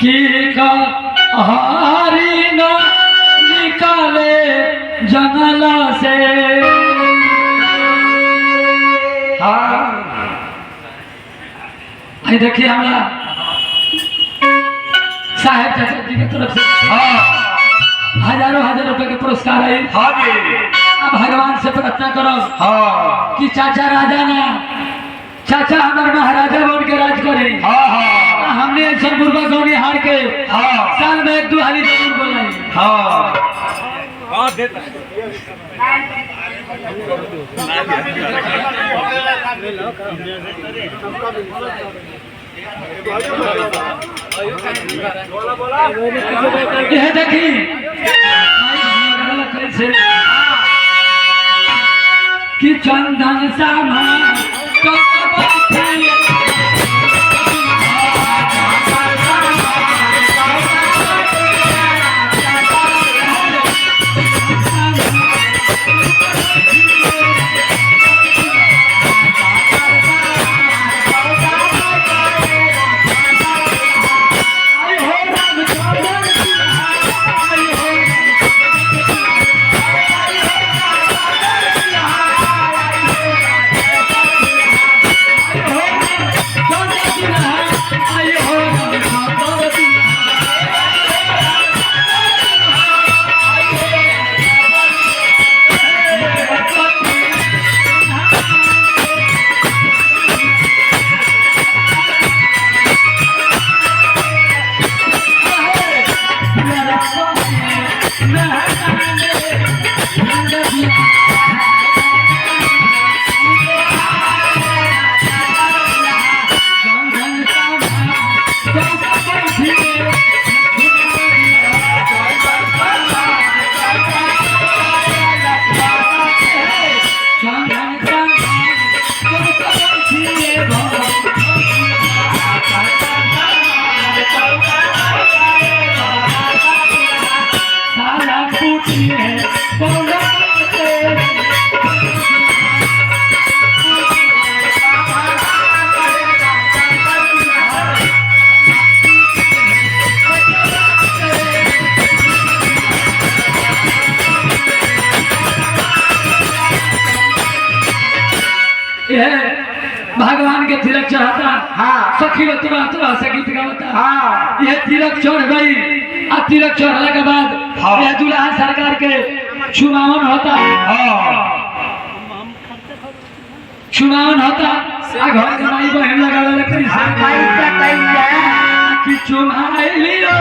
की हारी न निकाले जंगला से। हाँ देखिए हमारा साहेब चाचा जी की तरफ से हजारों रुपए के पुरस्कार है। अब भगवान से प्रार्थना करो कि चाचा राजा ना चाचा हमारे महाराजा बन के राज करे। हमने सोनपुरबा गौनी हार के साल में 1-2 हाली जरूर बोला। यह देखिए कि चंदन सामा भगवान के तिलक चढ़ाता। सखी तुरा से गीत गाता। यह तिलक चढ़ गई। और तिलक चढ़ने के बाद यह दुल्हा सरकार के चुनावन होता। चुनावन होता घर के माई बहन लगा कि चुनाई लियो